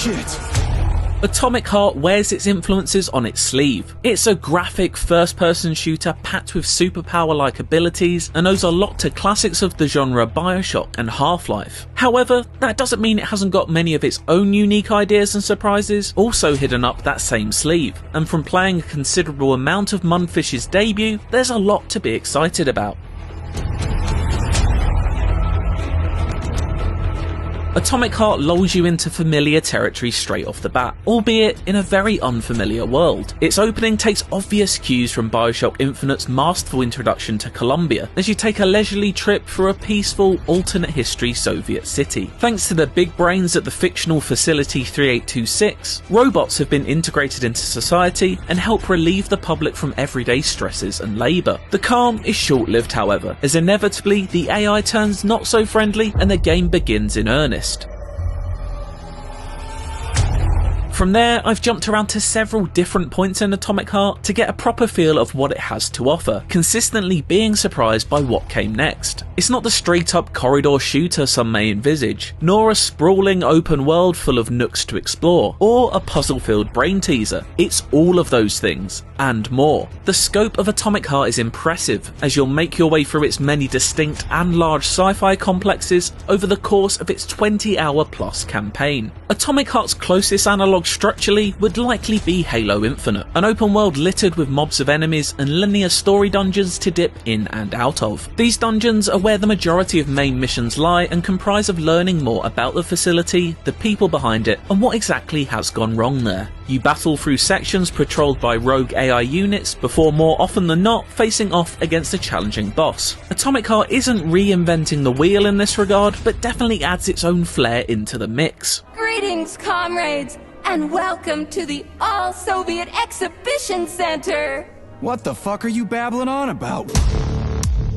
Shit. Atomic Heart wears its influences on its sleeve. It's a graphic first-person shooter packed with superpower-like abilities and owes a lot to classics of the genre BioShock and Half-Life. However, that doesn't mean it hasn't got many of its own unique ideas and surprises also hidden up that same sleeve, and from playing a considerable amount of Mundfish's debut, there's a lot to be excited about. Atomic Heart lulls you into familiar territory straight off the bat, albeit in a very unfamiliar world. Its opening takes obvious cues from BioShock Infinite's masterful introduction to Columbia, as you take a leisurely trip through a peaceful, alternate history Soviet city. Thanks to the big brains at the fictional Facility 3826, robots have been integrated into society and help relieve the public from everyday stresses and labour. The calm is short-lived, however, as inevitably the AI turns not so friendly and the game begins in earnest. From there, I've jumped around to several different points in Atomic Heart to get a proper feel of what it has to offer, consistently being surprised by what came next. It's not the straight-up corridor shooter some may envisage, nor a sprawling open world full of nooks to explore, or a puzzle-filled brain teaser. It's all of those things, and more. The scope of Atomic Heart is impressive, as you'll make your way through its many distinct and large sci-fi complexes over the course of its 20-hour-plus campaign. Atomic Heart's closest analogue structurally would likely be Halo Infinite, an open world littered with mobs of enemies and linear story dungeons to dip in and out of. These dungeons are where the majority of main missions lie and comprise of learning more about the facility, the people behind it, and what exactly has gone wrong there. You battle through sections patrolled by rogue AI units before more often than not facing off against a challenging boss. Atomic Heart isn't reinventing the wheel in this regard, but definitely adds its own flair into the mix. Greetings, comrades, and welcome to the All-Soviet Exhibition Center! What the fuck are you babbling on about?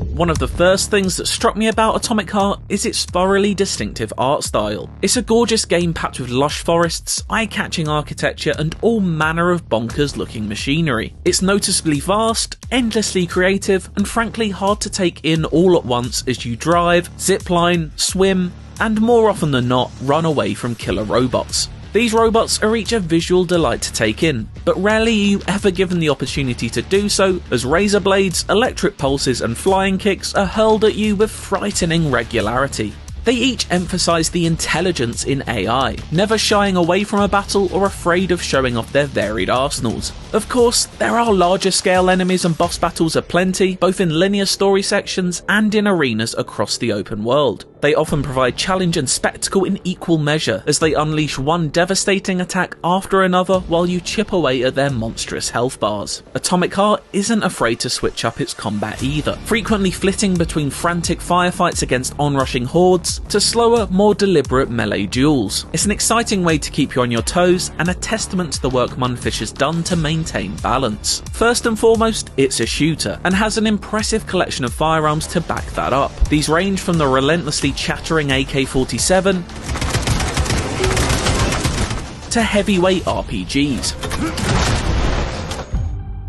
One of the first things that struck me about Atomic Heart is its thoroughly distinctive art style. It's a gorgeous game packed with lush forests, eye-catching architecture, and all manner of bonkers-looking machinery. It's noticeably vast, endlessly creative, and frankly hard to take in all at once as you drive, zipline, swim, and more often than not, run away from killer robots. These robots are each a visual delight to take in, but rarely are you ever given the opportunity to do so, as razor blades, electric pulses and flying kicks are hurled at you with frightening regularity. They each emphasise the intelligence in AI, never shying away from a battle or afraid of showing off their varied arsenals. Of course, there are larger scale enemies and boss battles aplenty, both in linear story sections and in arenas across the open world. They often provide challenge and spectacle in equal measure, as they unleash one devastating attack after another while you chip away at their monstrous health bars. Atomic Heart isn't afraid to switch up its combat either, frequently flitting between frantic firefights against onrushing hordes to slower, more deliberate melee duels. It's an exciting way to keep you on your toes and a testament to the work Mundfish has done to maintain balance. First and foremost, it's a shooter, and has an impressive collection of firearms to back that up. These range from the relentlessly chattering AK-47 to heavyweight RPGs.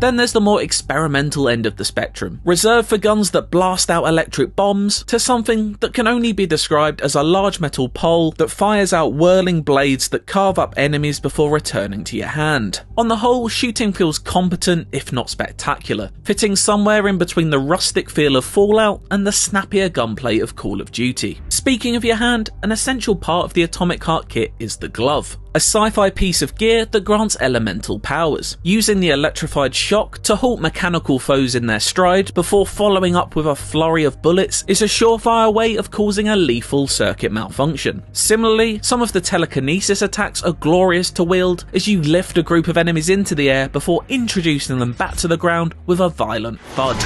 Then there's the more experimental end of the spectrum, reserved for guns that blast out electric bombs, to something that can only be described as a large metal pole that fires out whirling blades that carve up enemies before returning to your hand. On the whole, shooting feels competent, if not spectacular, fitting somewhere in between the rustic feel of Fallout and the snappier gunplay of Call of Duty. Speaking of your hand, an essential part of the Atomic Heart kit is the glove. A sci-fi piece of gear that grants elemental powers, using the electrified shock to halt mechanical foes in their stride before following up with a flurry of bullets is a surefire way of causing a lethal circuit malfunction. Similarly, some of the telekinesis attacks are glorious to wield as you lift a group of enemies into the air before introducing them back to the ground with a violent thud.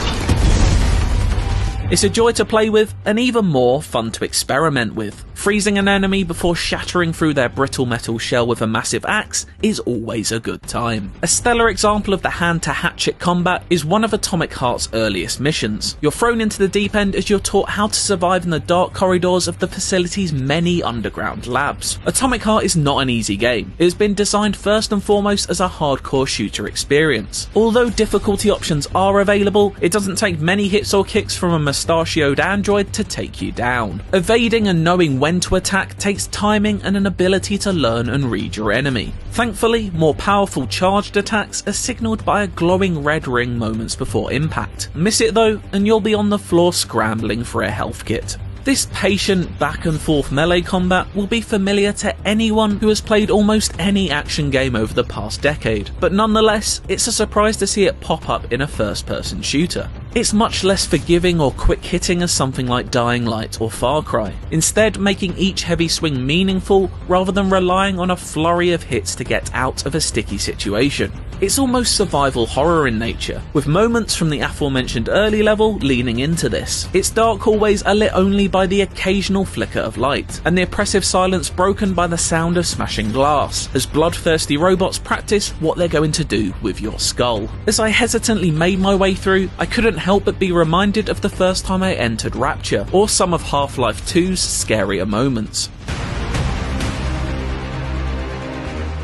It's a joy to play with, and even more fun to experiment with. Freezing an enemy before shattering through their brittle metal shell with a massive axe is always a good time. A stellar example of the hand-to-hatchet combat is one of Atomic Heart's earliest missions. You're thrown into the deep end as you're taught how to survive in the dark corridors of the facility's many underground labs. Atomic Heart is not an easy game. It has been designed first and foremost as a hardcore shooter experience. Although difficulty options are available, it doesn't take many hits or kicks from a mustachioed android to take you down. Evading and knowing when to attack takes timing and an ability to learn and read your enemy. Thankfully, more powerful charged attacks are signalled by a glowing red ring moments before impact. Miss it though, and you'll be on the floor scrambling for a health kit. This patient back and forth melee combat will be familiar to anyone who has played almost any action game over the past decade, but nonetheless, it's a surprise to see it pop up in a first-person shooter. It's much less forgiving or quick-hitting as something like Dying Light or Far Cry, instead making each heavy swing meaningful rather than relying on a flurry of hits to get out of a sticky situation. It's almost survival horror in nature, with moments from the aforementioned early level leaning into this. Its dark hallways are lit only by the occasional flicker of light, and the oppressive silence broken by the sound of smashing glass, as bloodthirsty robots practice what they're going to do with your skull. As I hesitantly made my way through, I couldn't help but be reminded of the first time I entered Rapture, or some of Half-Life 2's scarier moments.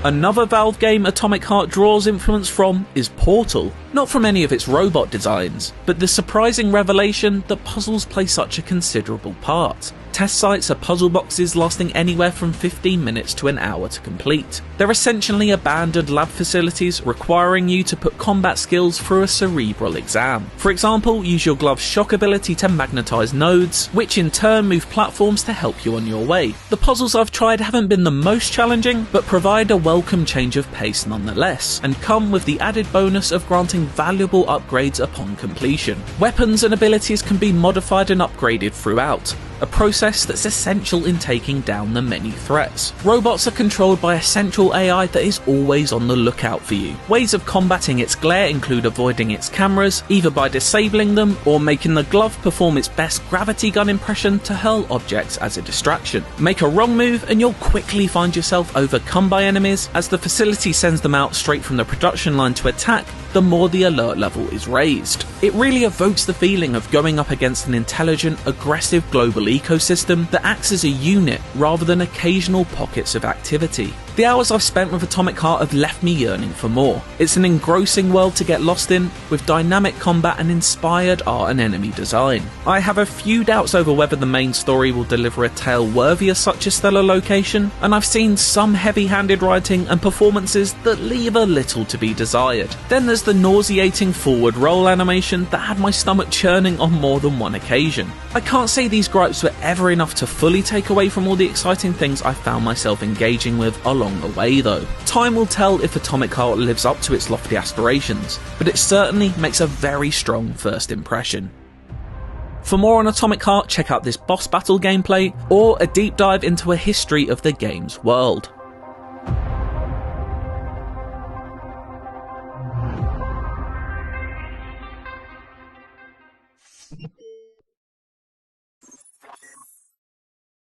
Another Valve game Atomic Heart draws influence from is Portal. Not from any of its robot designs, but the surprising revelation that puzzles play such a considerable part. Test sites are puzzle boxes lasting anywhere from 15 minutes to an hour to complete. They're essentially abandoned lab facilities requiring you to put combat skills through a cerebral exam. For example, use your glove's shock ability to magnetize nodes, which in turn move platforms to help you on your way. The puzzles I've tried haven't been the most challenging, but provide a welcome change of pace nonetheless, and come with the added bonus of granting valuable upgrades upon completion. Weapons and abilities can be modified and upgraded throughout, a process that's essential in taking down the many threats. Robots are controlled by a central AI that is always on the lookout for you. Ways of combating its glare include avoiding its cameras, either by disabling them or making the glove perform its best gravity gun impression to hurl objects as a distraction. Make a wrong move and you'll quickly find yourself overcome by enemies. As the facility sends them out straight from the production line to attack, the more the alert level is raised. It really evokes the feeling of going up against an intelligent, aggressive global ecosystem that acts as a unit rather than occasional pockets of activity. The hours I've spent with Atomic Heart have left me yearning for more. It's an engrossing world to get lost in, with dynamic combat and inspired art and enemy design. I have a few doubts over whether the main story will deliver a tale worthy of such a stellar location, and I've seen some heavy-handed writing and performances that leave a little to be desired. Then there's the nauseating forward roll animation that had my stomach churning on more than one occasion. I can't say these gripes were ever enough to fully take away from all the exciting things I found myself engaging with along the way though. Time will tell if Atomic Heart lives up to its lofty aspirations, but it certainly makes a very strong first impression. For more on Atomic Heart, check out this boss battle gameplay, or a deep dive into a history of the game's world.